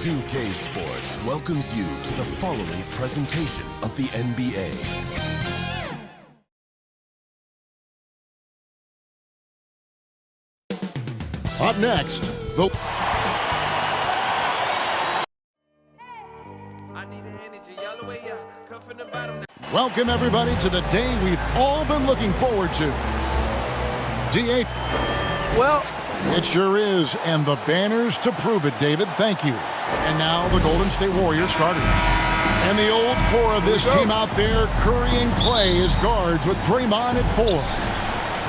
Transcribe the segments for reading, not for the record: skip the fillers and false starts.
2K Sports welcomes you to the following presentation of the NBA. Up next, welcome everybody to the day we've all been looking forward to. D8. Well, it sure is, and the banners to prove it, David. Thank you. And now the Golden State Warriors starters. And the old core of this team out there, Curry and Clay as guards with Draymond at 4.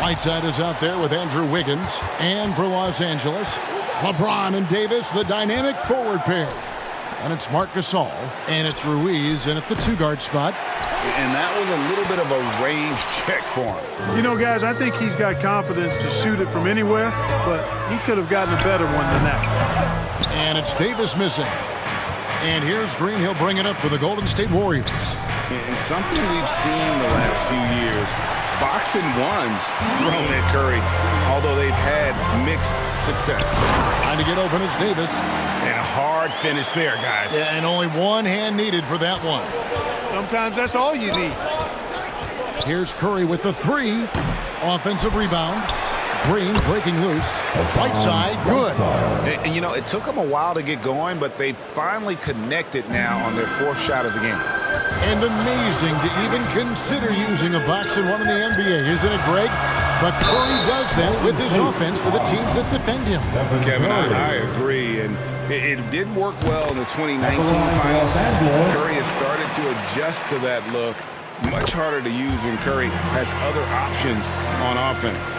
Whiteside is out there with Andrew Wiggins. And for Los Angeles, LeBron and Davis, the dynamic forward pair. And it's Marc Gasol, and it's Ruiz in at the 2-guard spot. And that was a little bit of a range check for him. You know, guys, I think he's got confidence to shoot it from anywhere, but he could have gotten a better one than that. And it's Davis missing. And here's Green. He'll bring it up for the Golden State Warriors. And something we've seen the last few years, boxing ones thrown at Curry, although they've had mixed success. Trying to get open is Davis. And a hard finish there, guys. Yeah, and only one hand needed for that one. Sometimes that's all you need. Here's Curry with the 3. Offensive rebound. Green breaking loose. Whiteside, good. And, you know, it took them a while to get going, but they finally connected now on their 4th shot of the game. And amazing to even consider using a boxing one in the NBA, isn't it, Greg? But Curry does that with his offense to the teams that defend him. Kevin, I agree. And it didn't work well in the 2019 finals. Curry has started to adjust to that look. Much harder to use when Curry has other options on offense.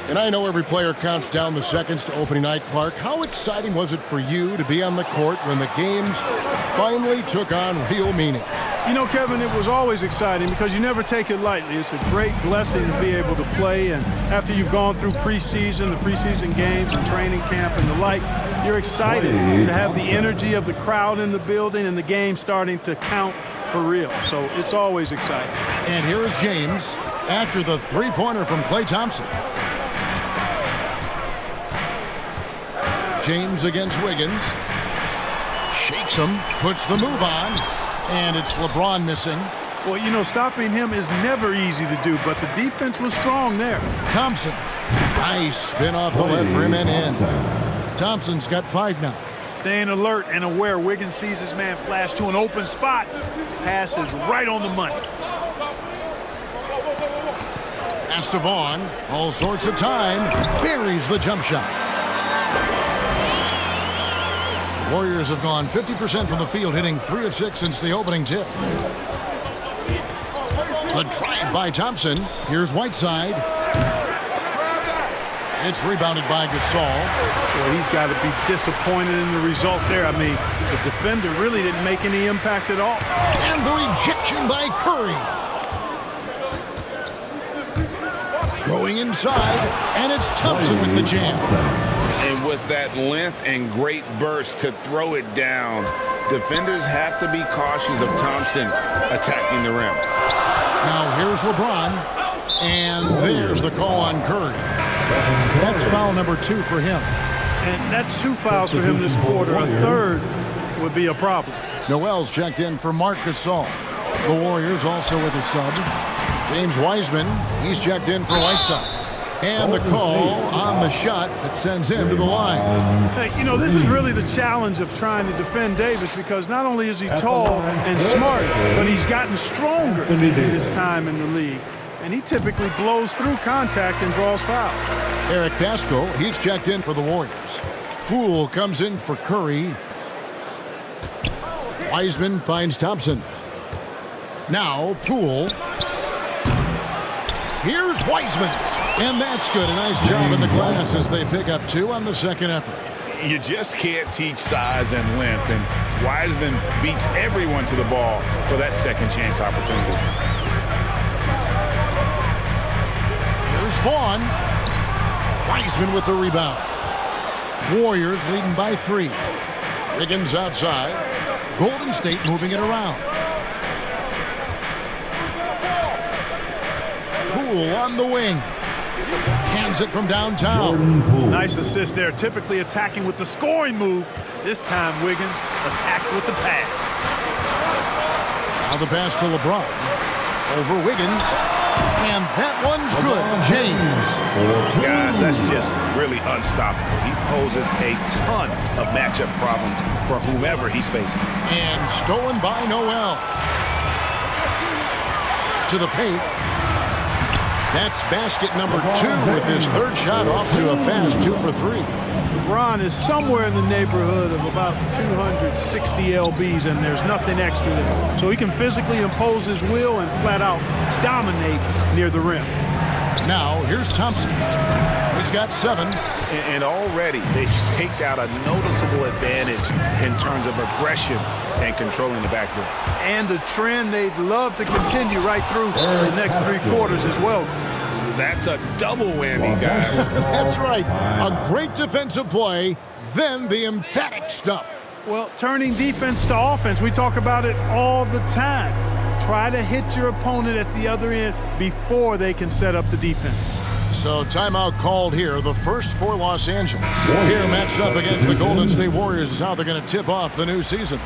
And I know every player counts down the seconds to opening night, Clark. How exciting was it for you to be on the court when the games finally took on real meaning? You know, Kevin, it was always exciting because you never take it lightly. It's a great blessing to be able to play, and after you've gone through preseason, the preseason games and training camp and the like, you're excited to have the energy of the crowd in the building and the game starting to count for real. So it's always exciting. And here is James after the 3-pointer from Klay Thompson. James against Wiggins. Shakes him, puts the move on, and it's LeBron missing. Well, you know, stopping him is never easy to do, but the defense was strong there. Thompson. Nice spin off the left rim and in. Thompson's got 5 now. Staying alert and aware. Wiggins sees his man flash to an open spot. Pass is right on the money. Pass to Vaughn. All sorts of time. Buries the jump shot. Warriors have gone 50% from the field, hitting 3 of 6 since the opening tip. The drive by Thompson. Here's Whiteside. It's rebounded by Gasol. Well, he's got to be disappointed in the result there. I mean, the defender really didn't make any impact at all. And the rejection by Curry. Going inside, and it's Thompson with the jam. And with that length and great burst to throw it down, defenders have to be cautious of Thompson attacking the rim. Now here's LeBron, and there's the call on Curry. That's foul number 2 for him. And that's 2 fouls for him this quarter. A third would be a problem. Noel's checked in for Marc Gasol. The Warriors also with a sub. James Wiseman, he's checked in for Whiteside. And the call on the shot that sends him to the line. Hey, you know, this is really the challenge of trying to defend Davis because not only is he tall and smart, but he's gotten stronger in his time in the league. And he typically blows through contact and draws fouls. Eric Pascal, he's checked in for the Warriors. Poole comes in for Curry. Wiseman finds Thompson. Now Poole. Here's Wiseman. And that's good. A nice job in the glass as they pick up 2 on the second effort. You just can't teach size and length, and Wiseman beats everyone to the ball for that second chance opportunity. Here's Vaughn. Wiseman with the rebound. Warriors leading by 3. Wiggins outside. Golden State moving it around. Poole on the wing. Hands it from downtown. Nice assist there. Typically attacking with the scoring move. This time Wiggins attacks with the pass. Now the pass to LeBron. Over Wiggins. And that one's good. James. Guys, that's just really unstoppable. He poses a ton of matchup problems for whomever he's facing. And stolen by Noel. To the paint. That's basket number 2 with his third shot off to a fast 2 for 3. LeBron is somewhere in the neighborhood of about 260 lbs, and there's nothing extra there. So he can physically impose his will and flat out dominate near the rim. Now here's Thompson. He's got 7. And already they've staked out a noticeable advantage in terms of aggression and controlling the backboard. And a trend they'd love to continue right through the next 3 quarters as well. That's a double whammy, guys. That's right. A great defensive play, then the emphatic stuff. Well, turning defense to offense, we talk about it all the time. Try to hit your opponent at the other end before they can set up the defense. So timeout called here, the first for Los Angeles. Here matched up against the Golden State Warriors is how they're going to tip off the new season.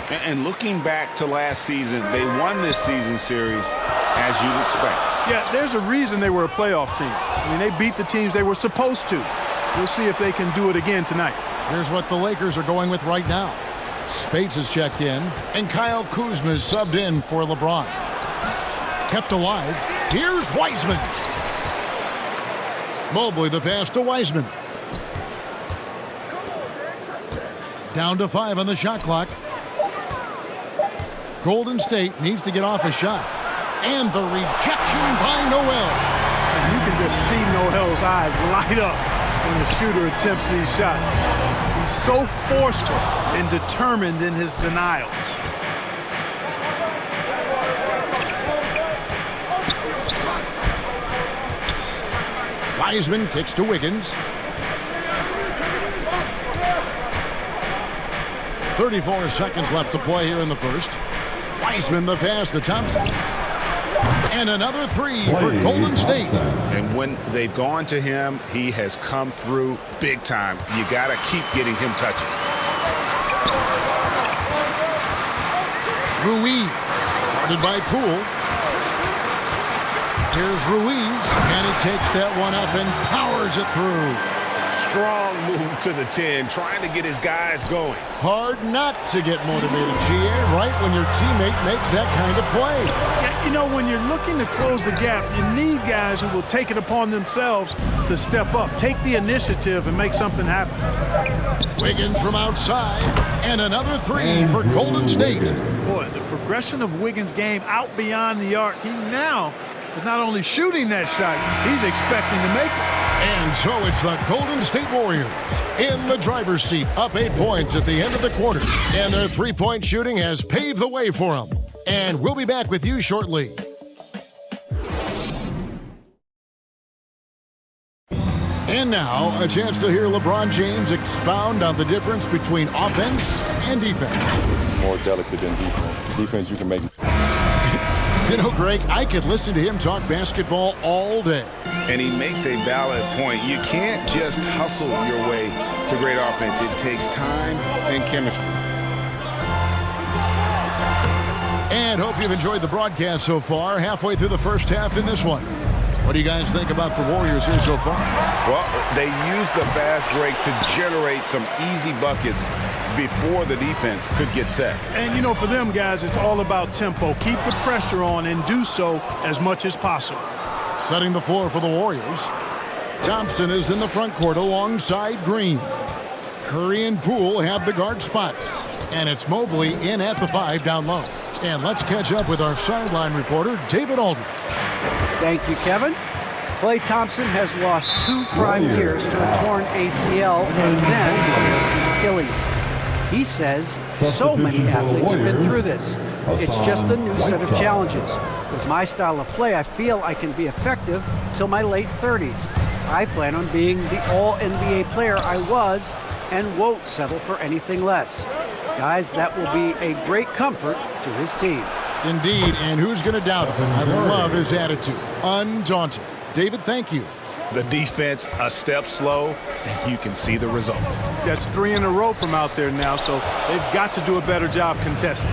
And looking back to last season, they won this season series as you'd expect. Yeah, there's a reason they were a playoff team. I mean, they beat the teams they were supposed to. We'll see if they can do it again tonight. Here's what the Lakers are going with right now. Spates is checked in, and Kyle Kuzma is subbed in for LeBron. Kept alive. Here's Wiseman. Mobley the pass to Wiseman. Down to 5 on the shot clock. Golden State needs to get off a shot. And the rejection by Noel. And you can just see Noel's eyes light up when the shooter attempts these shots. He's so forceful and determined in his denial. Wiseman kicks to Wiggins. 34 seconds left to play here in the first. Wiseman the pass to Thompson. And another 3 for Golden State. And when they've gone to him, he has come through big time. You got to keep getting him touches. Ruiz, guarded by Poole. Here's Ruiz, and he takes that one up and powers it through. Strong move to the 10, trying to get his guys going. Hard not to get motivated, GA, right when your teammate makes that kind of play. Yeah, you know, when you're looking to close the gap, you need guys who will take it upon themselves to step up, take the initiative, and make something happen. Wiggins from outside, and another 3 for Golden State. Boy, the progression of Wiggins' game out beyond the arc. He now is not only shooting that shot, he's expecting to make it. And so it's the Golden State Warriors in the driver's seat, up 8 points at the end of the quarter. And their three-point shooting has paved the way for them. And we'll be back with you shortly. And now, a chance to hear LeBron James expound on the difference between offense and defense. More delicate than defense. Defense, you can make. You know, Greg, I could listen to him talk basketball all day. And he makes a valid point. You can't just hustle your way to great offense. It takes time and chemistry. And hope you've enjoyed the broadcast so far. Halfway through the first half in this one. What do you guys think about the Warriors here so far? Well, they use the fast break to generate some easy buckets before the defense could get set. And, you know, for them guys, it's all about tempo. Keep the pressure on and do so as much as possible. Setting the floor for the Warriors. Thompson is in the front court alongside Green. Curry and Poole have the guard spots. And it's Mobley in at the 5 down low. And let's catch up with our sideline reporter, David Aldridge. Thank you, Kevin. Klay Thompson has lost 2 prime years to a torn ACL and then Achilles. He says so many athletes have been through this. It's just a new set of challenges. With my style of play, I feel I can be effective till my late 30s. I plan on being the all-NBA player I was and won't settle for anything less. Guys, that will be a great comfort to his team. Indeed, and who's going to doubt him? I love his attitude. Undaunted. David, thank you. The defense a step slow, and you can see the results. That's 3 in a row from out there now, so they've got to do a better job contesting.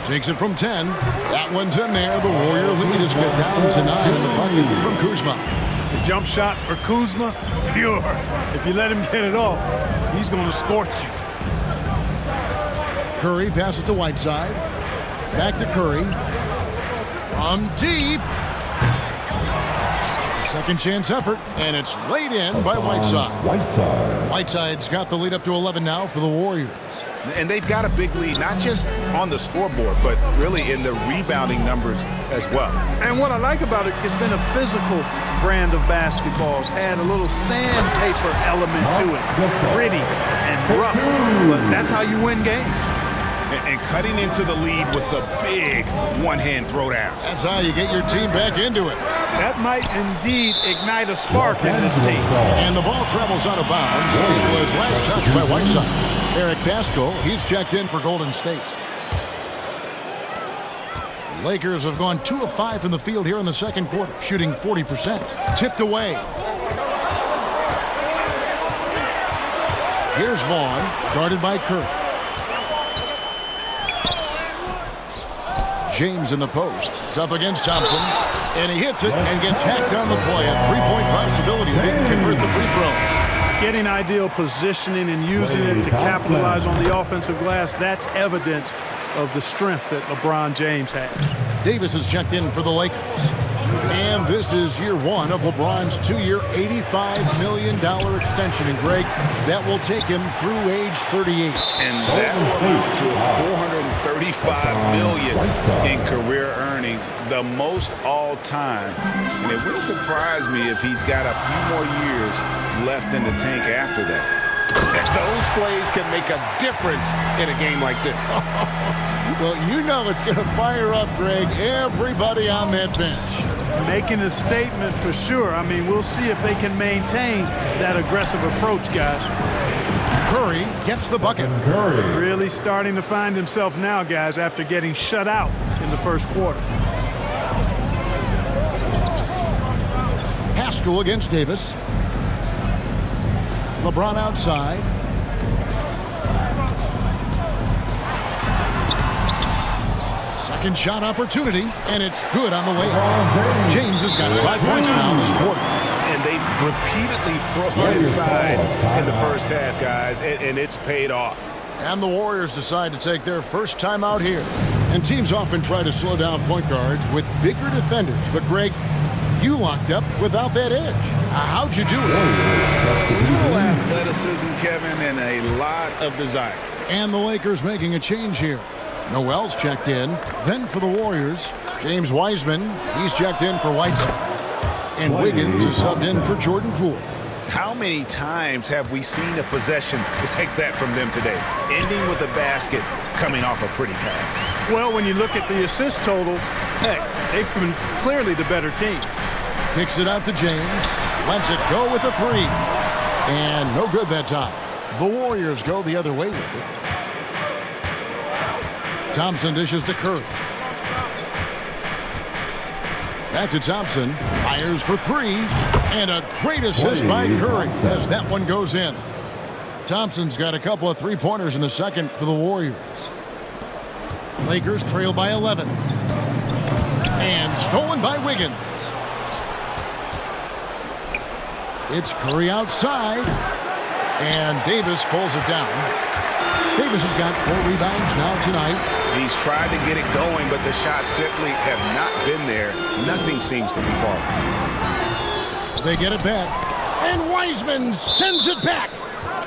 Takes it from 10. That one's in there. The Warrior lead is cut down to 9 in the bucket from Kuzma. The jump shot for Kuzma, pure. If you let him get it off, he's going to scorch you. Curry passes to Whiteside. Back to Curry. From deep. Second chance effort, and it's laid in by Whiteside. Whiteside's got the lead up to 11 now for the Warriors. And they've got a big lead, not just on the scoreboard, but really in the rebounding numbers as well. And what I like about it, it's been a physical brand of basketball. It's had a little sandpaper element to it. Pretty and rough, but that's how you win games. And cutting into the lead with the big one-hand throwdown. That's how you get your team back into it. That might indeed ignite a spark in this team. And the ball travels out of bounds. It was last touched by Whiteside. Eric Pascal, he's checked in for Golden State. Lakers have gone 2 of 5 from the field here in the second quarter, shooting 40%. Tipped away. Here's Vaughn, guarded by Curry. James in the post. It's up against Thompson. And he hits it and gets hacked on the play. A three-point possibility if he can convert the free throw. Getting ideal positioning and using it to capitalize on the offensive glass, that's evidence of the strength that LeBron James has. Davis is checked in for the Lakers. And this is year 1 of LeBron's 2-year, $85 million extension. And Greg, that will take him through age 38. And that will amount to $435 million in career earnings, the most all time. And it wouldn't surprise me if he's got a few more years left in the tank after that. And those plays can make a difference in a game like this. Well, you know it's going to fire up, Greg, everybody on that bench. Making a statement for sure. I mean, we'll see if they can maintain that aggressive approach, guys. Curry gets the bucket. Really starting to find himself now, guys, after getting shut out in the first quarter. Pascal against Davis. LeBron outside. Second shot opportunity, and it's good on the layup. James has got 5 points now this quarter. And they've repeatedly thrown inside in the first half, guys, and it's paid off. And the Warriors decide to take their first time out here. And teams often try to slow down point guards with bigger defenders. But, Greg, you locked up without that edge. How'd you do it? Little athleticism, Kevin, and a lot of desire. And the Lakers making a change here. Noel's checked in. Then for the Warriors, James Wiseman. He's checked in for Whiteside. And Wiggins is subbed in for Jordan Poole. How many times have we seen a possession like that from them today? Ending with a basket, coming off a pretty pass. Well, when you look at the assist totals, heck, they've been clearly the better team. Kicks it out to James. Lets it go with a 3. And no good that time. The Warriors go the other way with it. Thompson dishes to Curry. Back to Thompson. Fires for 3. And a great assist by Curry as that one goes in. Thompson's got a couple of three-pointers in the second for the Warriors. Lakers trail by 11. And stolen by Wiggins. It's Curry outside. And Davis pulls it down. Davis has got 4 rebounds now tonight. He's tried to get it going, but the shots simply have not been there. Nothing seems to be falling. They get it back. And Wiseman sends it back.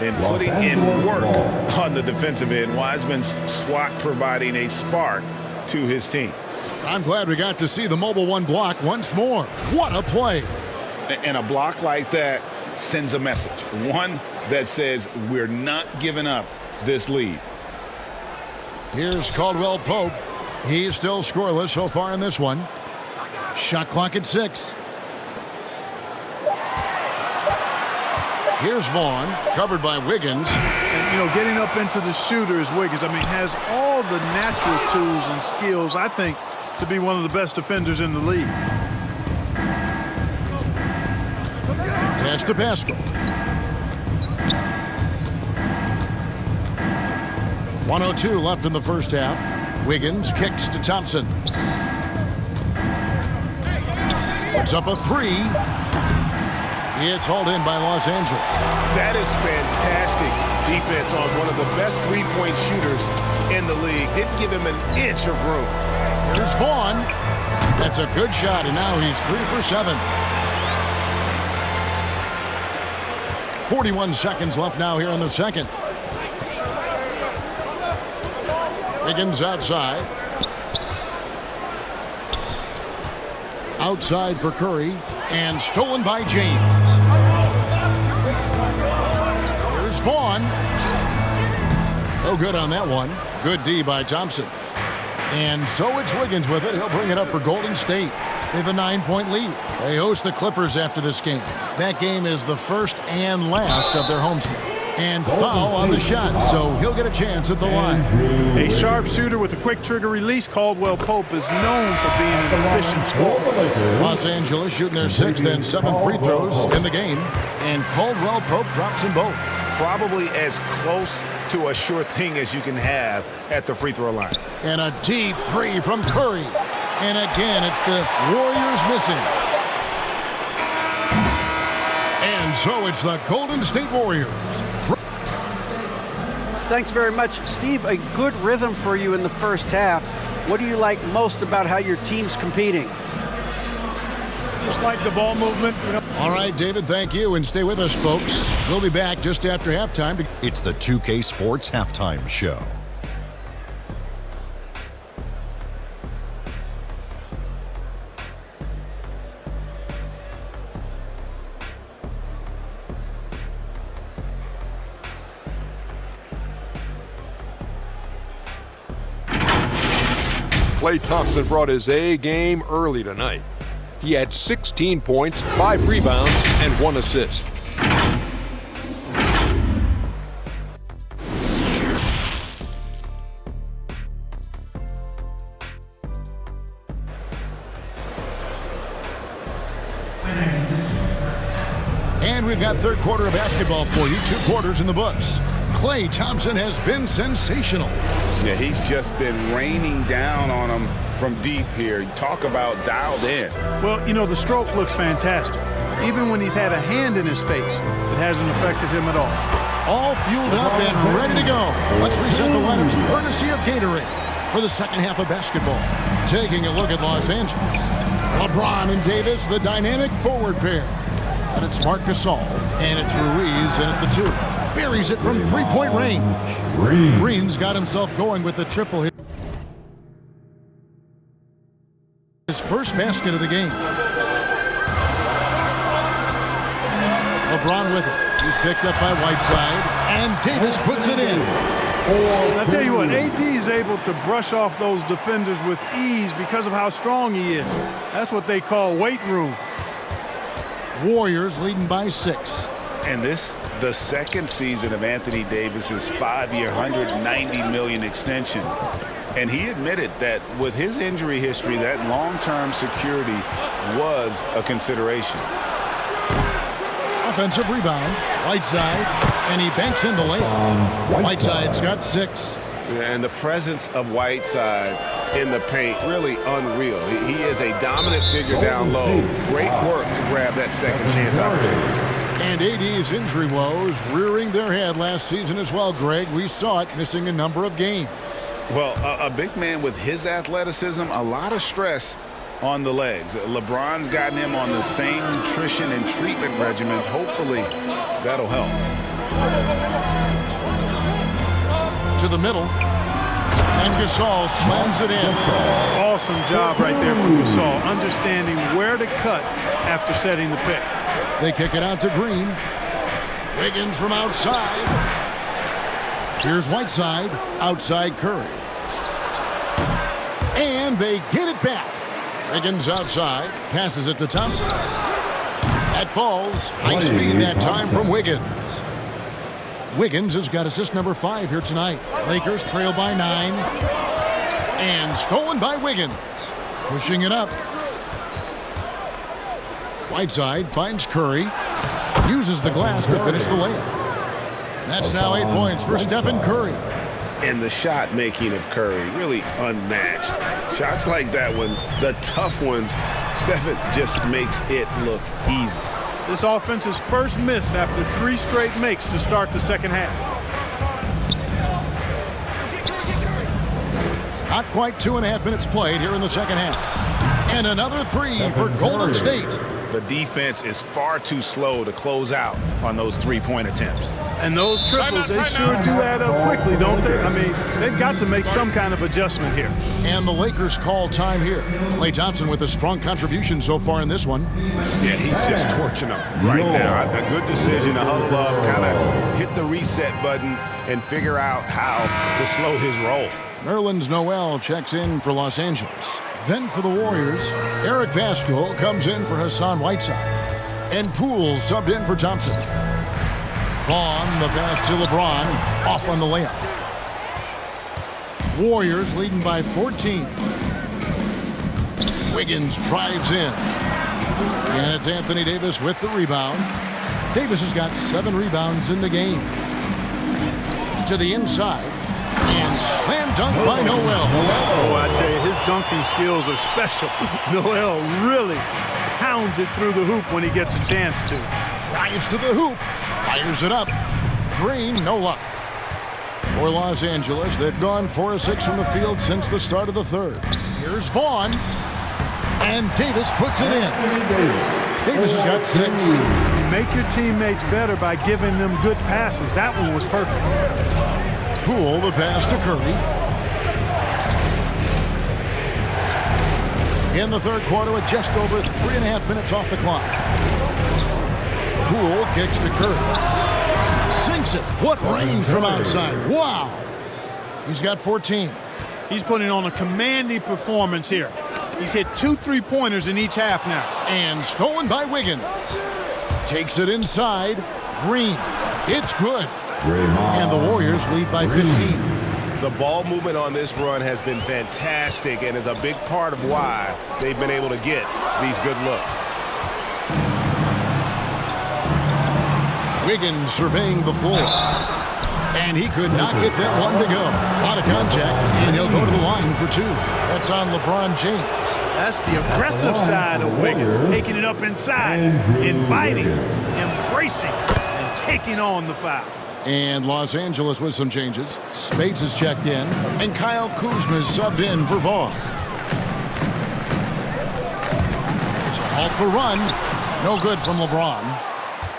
And putting in work on the defensive end. Wiseman's SWAT providing a spark to his team. I'm glad we got to see the mobile 1 block once more. What a play. And a block like that sends a message. One that says we're not giving up this lead. Here's Caldwell Pope. He's still scoreless so far in this one. Shot clock at 6. Here's Vaughn, covered by Wiggins. And, you know, getting up into the shooter is Wiggins. I mean, has all the natural tools and skills, I think, to be one of the best defenders in the league. Pass to Pascal. 1:02 left in the first half. Wiggins kicks to Thompson. Puts up a three. It's hauled in by Los Angeles. That is fantastic defense on one of the best three-point shooters in the league. Didn't give him an inch of room. Here's Vaughn. That's a good shot, and now he's 3 for 7. 41 seconds left now here in the second. Wiggins outside. Outside for Curry, and stolen by James. Here's Vaughn. No good on that one. Good D by Thompson. And so it's Wiggins with it. He'll bring it up for Golden State. They have a 9-point lead. They host the Clippers after this game. That game is the first and last of their homestand. And foul on the shot, so he'll get a chance at the line. A sharpshooter with a quick trigger release. Caldwell Pope is known for being an efficient scorer. Los Angeles shooting their 6th and 7th free throws in the game. And Caldwell Pope drops them both. Probably as close to a sure thing as you can have at the free throw line. And a deep three from Curry. And again, it's the Warriors missing. And so it's the Golden State Warriors. Thanks very much, Steve. A good rhythm for you in the first half. What do you like most about how your team's competing? Just like the ball movement. All right, David, thank you. And stay with us, folks. We'll be back just after halftime. It's the 2K Sports Halftime Show. Klay Thompson brought his A game early tonight. He had 16 points, 5 rebounds, and 1 assist. And we've got third quarter of basketball for you. 2 quarters in the books. Klay Thompson has been sensational. Yeah, he's just been raining down on him from deep here. Talk about dialed in. Well, you know, the stroke looks fantastic. Even when he's had a hand in his face, it hasn't affected him at all. All fueled up and ready to go. Let's reset the lineups courtesy of Gatorade for the second half of basketball. Taking a look at Los Angeles. LeBron and Davis, the dynamic forward pair. And it's Marc Gasol, and it's Ruiz in at the 2. Buries it from three-point range. Green's got himself going with the triple hit. His first basket of the game. LeBron with it. He's picked up by Whiteside, and Davis puts it in. I tell you what, AD is able to brush off those defenders with ease because of how strong he is. That's what they call weight room. Warriors leading by 6. And this, the second season of Anthony Davis's 5-year, $190 million extension. And he admitted that with his injury history, that long-term security was a consideration. Offensive rebound, Whiteside, and he banks in the layup. Whiteside's got 6. And the presence of Whiteside in the paint, really unreal. He is a dominant figure down low. Great work to grab that second chance opportunity. And AD's injury woes rearing their head last season as well, Greg. We saw it missing a number of games. Well, a big man with his athleticism, a lot of stress on the legs. LeBron's gotten him on the same nutrition and treatment regimen. Hopefully, that'll help. To the middle. And Gasol slams it in. Awesome job right there from Gasol, understanding where to cut after setting the pick. They kick it out to Green. Wiggins from outside. Here's Whiteside. Outside Curry. And they get it back. Wiggins outside. Passes it to Thompson. That falls. Nice feed that time from Wiggins. Wiggins has got assist number 5 here tonight. Lakers trail by 9. And stolen by Wiggins. Pushing it up. Whiteside finds Curry. Uses the glass to finish the layup. That's now 8 points for Stephen Curry. And the shot making of Curry really unmatched. Shots like that one, the tough ones, Stephen just makes it look easy. This offense's first miss after 3 straight makes to start the second half. Not quite 2.5 minutes played here in the second half. And another 3 for Golden State. The defense is far too slow to close out on those 3-point attempps. And those triples, they sure do add up quickly, don't they? I mean, they've got to make some kind of adjustment here. And the Lakers call time here. Klay Thompson with a strong contribution so far in this one. Yeah, he's just torching them right now. A good decision to huddle up, kind of hit the reset button, and figure out how to slow his roll. Nerlens Noel checks in for Los Angeles. Then for the Warriors, Eric Pascal comes in for Hassan Whiteside. And Poole subbed in for Thompson. Vaughn, the pass to LeBron, off on the layup. Warriors leading by 14. Wiggins drives in. And it's Anthony Davis with the rebound. Davis has got 7 rebounds in the game. To the inside. And slam dunk by Noel. Oh, I tell you, his dunking skills are special. Noel really pounds it through the hoop when he gets a chance to. Drives to the hoop. Fires it up. Green, no luck. For Los Angeles, they've gone 4 of 6 from the field since the start of the third. Here's Vaughn. And Davis puts it in. Davis has got 6. You make your teammates better by giving them good passes. That one was perfect. Poole, the pass to Curry. In the third quarter with just over 3.5 minutes off the clock. Poole kicks to Curry. Sinks it. What range from outside. Wow. He's got 14. He's putting on a commanding performance here. He's hit 2 3-pointers in each half now. And stolen by Wiggins. Takes it inside. Green. It's good. And the Warriors lead by 15. The ball movement on this run has been fantastic and is a big part of why they've been able to get these good looks. Wiggins surveying the floor. And he could not get that one to go. A lot of contact, and he'll go to the line for 2. That's on LeBron James. That's the aggressive side of Wiggins, taking it up inside, inviting, embracing, and taking on the foul. And Los Angeles with some changes. Spades is checked in, and Kyle Kuzma is subbed in for Vaughn. To halt the run, no good from LeBron.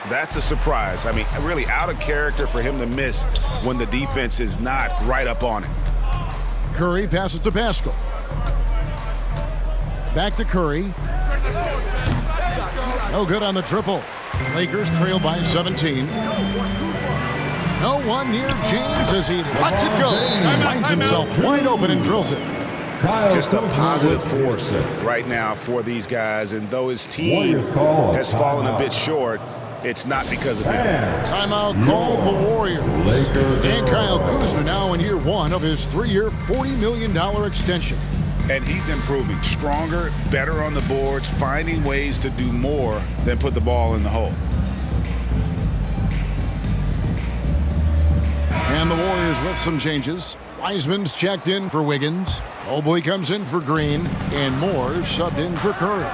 That's a surprise. I mean, really out of character for him to miss when the defense is not right up on it. Curry passes to Pascal. Back to Curry. No good on the triple. Lakers trail by 17. No one near James as he lets it go. Finds himself wide open and drills it. Just a positive force right now for these guys. And though his team has fallen a bit short, it's not because of him. Timeout called the Warriors. And Kyle Kuzma now in year 1 of his 3-year, $40 million extension. And he's improving. Stronger, better on the boards, finding ways to do more than put the ball in the hole. And the Warriors with some changes. Wiseman's checked in for Wiggins. Mobley comes in for Green. And Moore subbed in for Curry.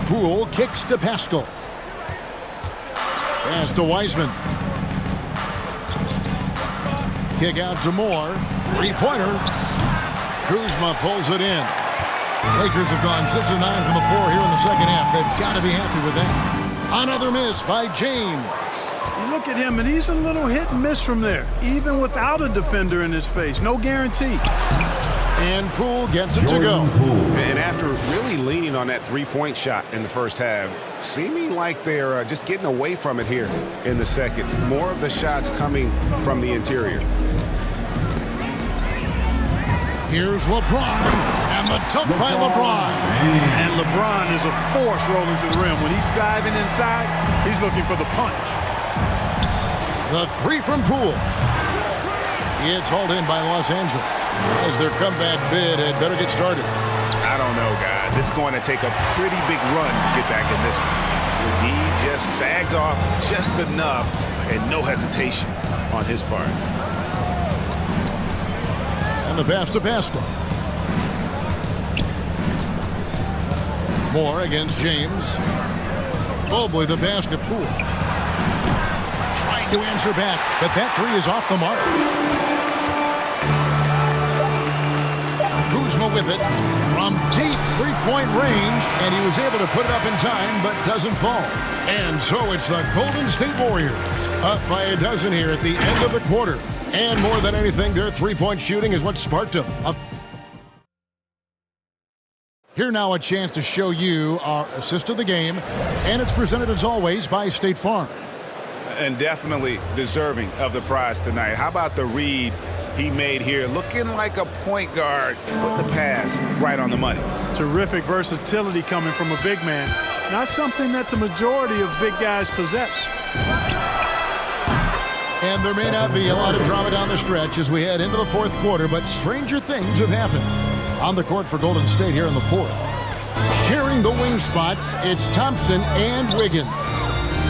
Poole kicks to Pascal. Pass to Wiseman. Kick out to Moore. 3-pointer. Kuzma pulls it in. Lakers have gone 6 of 9 from the floor here in the second half. They've got to be happy with that. Another miss by James. You look at him, and he's a little hit and miss from there, even without a defender in his face. No guarantee. And Poole gets it to go. And after really leaning on that 3-point shot in the first half, seeming like they're just getting away from it here in the second. More of the shots coming from the interior. Here's LeBron, and the dunk by LeBron. And LeBron is a force rolling to the rim. When he's diving inside, he's looking for the punch. The 3 from Poole. It's hauled in by Los Angeles as their comeback bid had better get started. I don't know, guys. It's going to take a pretty big run to get back in this one. The D just sagged off just enough, and no hesitation on his part. And the pass to Pascal. Moore against James. Mobley the pass to Poole. Trying to answer back, but that three is off the mark. Kuzma with it from deep three-point range, and he was able to put it up in time, but doesn't fall. And so it's the Golden State Warriors up by a dozen here at the end of the quarter. And more than anything, their three-point shooting is what sparked them. Here now a chance to show you our assist of the game, and it's presented as always by State Farm. And definitely deserving of the prize tonight. How about the read he made here? Looking like a point guard, put the pass right on the money. Terrific versatility coming from a big man. Not something that the majority of big guys possess. And there may not be a lot of drama down the stretch as we head into the fourth quarter, but stranger things have happened. On the court for Golden State here in the fourth. Sharing the wing spots, it's Thompson and Wiggins.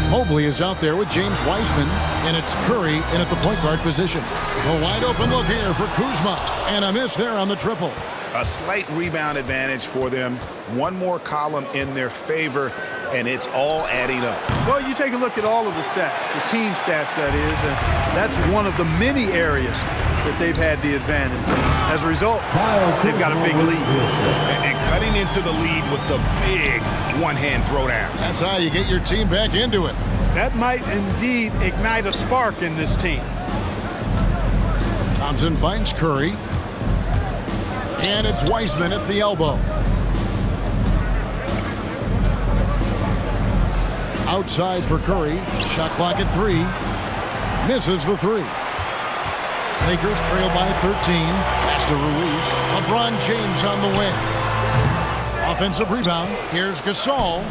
Mobley is out there with James Wiseman, and it's Curry in at the point guard position. A wide open look here for Kuzma, and a miss there on the triple. A slight rebound advantage for them. One more column in their favor, and it's all adding up. Well, you take a look at all of the stats, the team stats that is, and that's one of the many areas that they've had the advantage. As a result, they've got a big lead. And cutting into the lead with the big one-hand throwdown. That's how you get your team back into it. That might indeed ignite a spark in this team. Thompson finds Curry. And it's Wiseman at the elbow. Outside for Curry. Shot clock at 3. Misses the 3. Lakers trail by 13. Pass to Ruiz. LeBron James on the wing. Offensive rebound. Here's Gasol.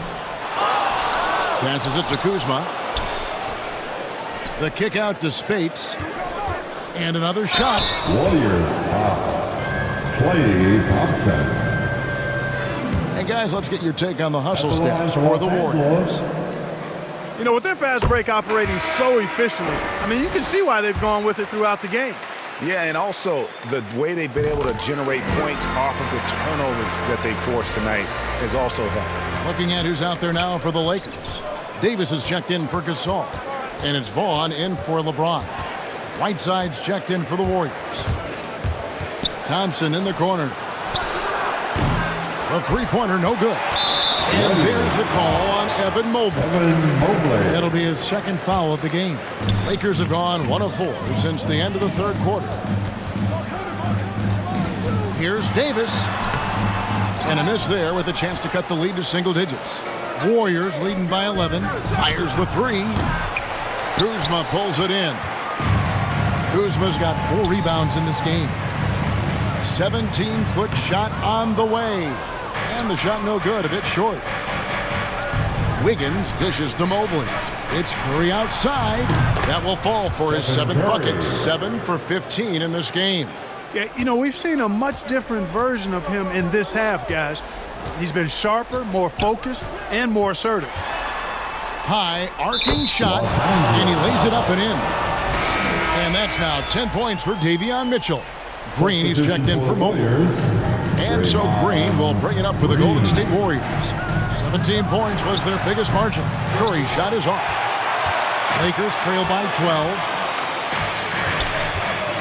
Passes it to Kuzma. The kick out to Spates. And another shot. Warriors foul. Klay Thompson. Hey guys, let's get your take on the hustle stats for the Warriors. You know, with their fast break operating so efficiently, I mean, you can see why they've gone with it throughout the game. Yeah, and also the way they've been able to generate points off of the turnovers that they forced tonight has also helped. Looking at who's out there now for the Lakers. Davis is checked in for Gasol. And it's Vaughn in for LeBron. Whiteside's checked in for the Warriors. Thompson in the corner. The three-pointer, no good. And there's the call on Evan Mobley. That'll be his second foul of the game. Lakers have gone 1 of 4 since the end of the third quarter. Here's Davis. And a miss there with a chance to cut the lead to single digits. Warriors leading by 11. Fires the 3. Kuzma pulls it in. Kuzma's got 4 rebounds in this game. 17-foot shot on the way. And the shot no good, a bit short. Wiggins dishes to Mobley. It's Curry outside. That will fall for his 7th bucket. 7 for 15 in this game. Yeah, you know, we've seen a much different version of him in this half, guys. He's been sharper, more focused, and more assertive. High, arcing shot, and he lays it up and in. And that's now 10 points for Davion Mitchell. Green, he's checked in for Mobley. And so Green will bring it up for the Golden State Warriors. 17 points was their biggest margin. Curry's shot is off. Lakers trail by 12.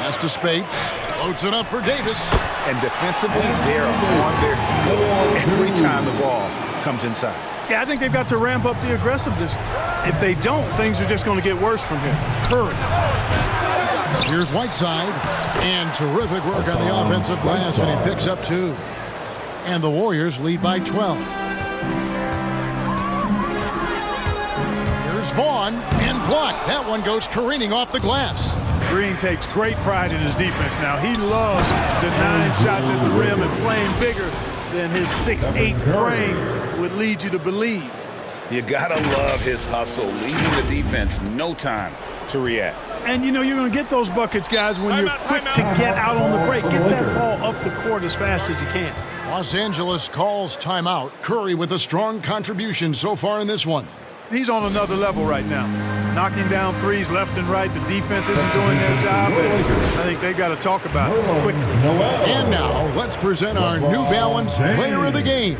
Pass to Spates. Floats it up for Davis. And defensively, they're on their heels every time the ball comes inside. Yeah, I think they've got to ramp up the aggressiveness. If they don't, things are just going to get worse from here. Curry. Here's Whiteside. And terrific work on the offensive glass, and he picks up 2. And the Warriors lead by 12. Here's Vaughn, and blocked. That one goes careening off the glass. Green takes great pride in his defense now. He loves denying shots at the rim and playing bigger than his 6'8" frame would lead you to believe. You gotta love his hustle, leaving the defense no time to react. And you know you're going to get those buckets, guys, when you're quick to get out on the break. Get that ball up the court as fast as you can. Los Angeles calls timeout. Curry with a strong contribution so far in this one. He's on another level right now. Knocking down threes left and right. The defense isn't doing their job, and I think they've got to talk about it quickly. And now, let's present our New Balance Player of the Game,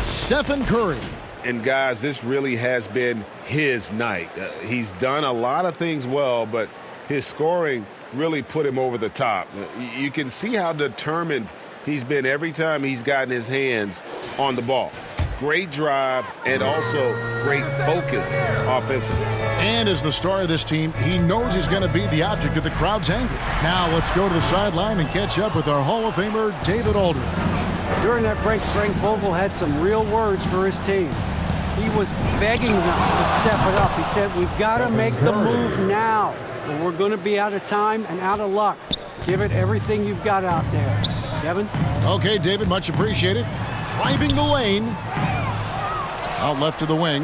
Stephen Curry. And guys, this really has been his night. He's done a lot of things well, but his scoring really put him over the top. You can see how determined he's been every time he's gotten his hands on the ball. Great drive and also great focus offensively. And as the star of this team, he knows he's going to be the object of the crowd's anger. Now let's go to the sideline and catch up with our Hall of Famer, David Aldridge. During that break, Frank Vogel had some real words for his team. He was begging them to step it up. He said, we've got to make the move now, or we're going to be out of time and out of luck. Give it everything you've got out there. Kevin? Okay, David, much appreciated. Driving the lane. Out left to the wing.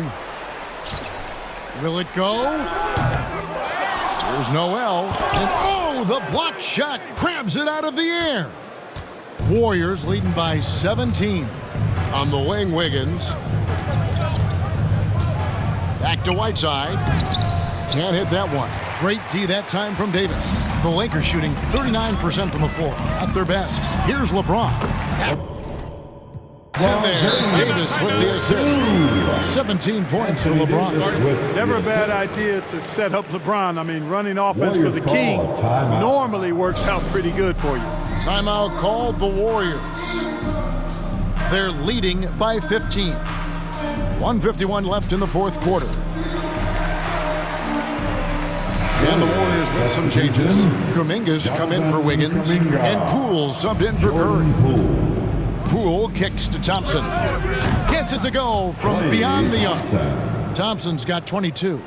Will it go? Here's Noel. And oh, the block shot grabs it out of the air. Warriors leading by 17. On the wing, Wiggins. Back to Whiteside. Can't hit that one. Great D that time from Davis. The Lakers shooting 39% from the floor. At their best. Here's LeBron. In there, Davis with the assist. 17 points for LeBron. Never a bad idea to set up LeBron. I mean, running offense for the king normally works out pretty good for you. Timeout called the Warriors. They're leading by 15. 1:51 left in the fourth quarter. And the Warriors with some changes. Kuminga's come in for Wiggins. And Poole subbed in for Curry. Poole kicks to Thompson. Gets it to go from beyond the arc. Thompson's got 22.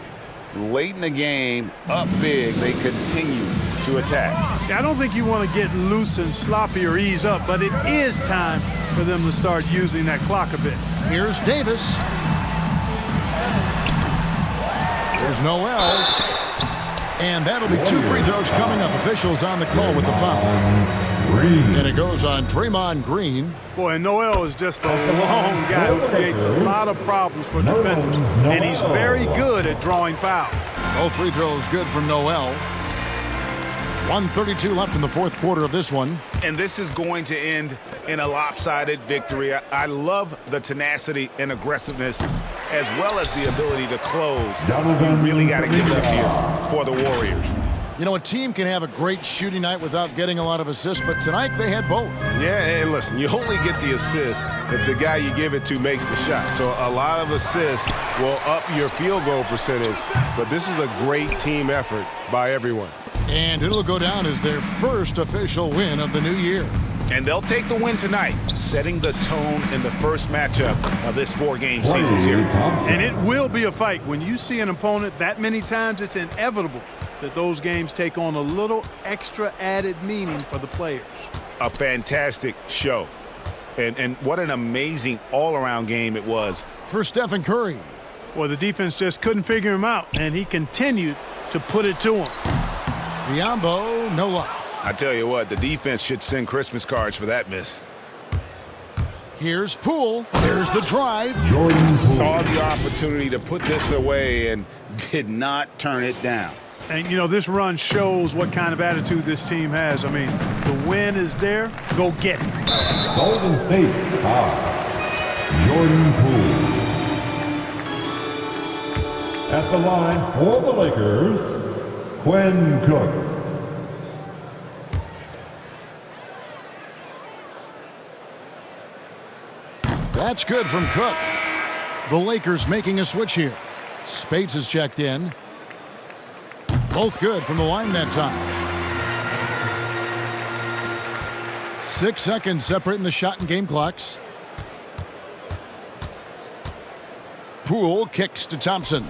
Late in the game, up big, they continue to attack. I don't think you want to get loose and sloppy or ease up, but it is time for them to start using that clock a bit. Here's Davis. There's Noel. And that'll be 2 free throws coming up. Officials on the call with the foul. And it goes on Draymond Green. Boy, and Noel is just a long guy who creates a lot of problems for defenders. And he's very good at drawing fouls. Both free throws good from Noel. 1:32 left in the fourth quarter of this one. And this is going to end in a lopsided victory. I love the tenacity and aggressiveness as well as the ability to close. You really got to give it up here for the Warriors. You know, a team can have a great shooting night without getting a lot of assists, but tonight they had both. Yeah, and listen, you only get the assist if the guy you give it to makes the shot. So a lot of assists will up your field goal percentage, but this is a great team effort by everyone. And it'll go down as their first official win of the new year. And they'll take the win tonight, setting the tone in the first matchup of this 4-game season series. And it will be a fight. When you see an opponent that many times, it's inevitable that those games take on a little extra added meaning for the players. A fantastic show. And what an amazing all-around game it was for Stephen Curry. Well, the defense just couldn't figure him out, and he continued to put it to him. Biombo, no luck. I tell you what, the defense should send Christmas cards for that miss. Here's Poole. There's the drive. Saw the opportunity to put this away and did not turn it down. And, you know, this run shows what kind of attitude this team has. I mean, the win is there. Go get it. Golden State, Jordan Poole. At the line for the Lakers, Quinn Cook. That's good from Cook. The Lakers making a switch here. Spates is checked in. Both good from the line that time. 6 seconds separating the shot and game clocks. Poole kicks to Thompson.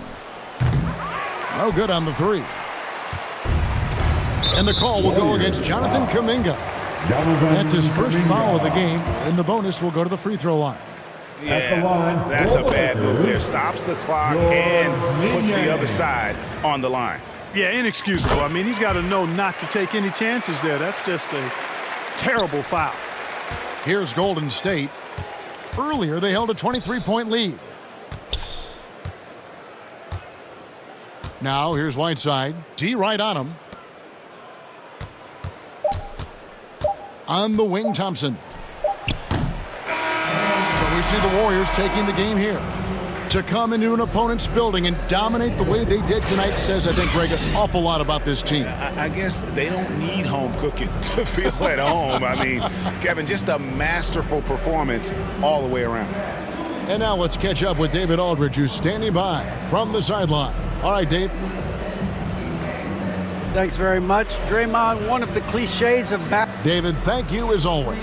No good on the three. And the call will go against Jonathan Kuminga. That's his first foul of the game, and the bonus will go to the free throw line. Yeah, that's a bad move there. Stops the clock and puts the other side on the line. Yeah, inexcusable. I mean, he's got to know not to take any chances there. That's just a terrible foul. Here's Golden State. Earlier, they held a 23-point lead. Now, here's Whiteside. D right on him. On the wing, Thompson. So we see the Warriors taking the game here. To come into an opponent's building and dominate the way they did tonight says, I think, Greg, an awful lot about this team. I guess they don't need home cooking to feel at home. I mean, Kevin, just a masterful performance all the way around. And now let's catch up with David Aldridge, who's standing by from the sideline. All right, Dave. Thanks very much. Draymond, one of the cliches of David, thank you as always.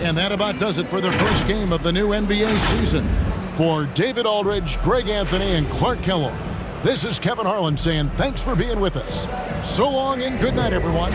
And that about does it for the first game of the new NBA season. For David Aldridge, Greg Anthony, and Clark Kellogg, this is Kevin Harlan saying thanks for being with us. So long and good night, everyone.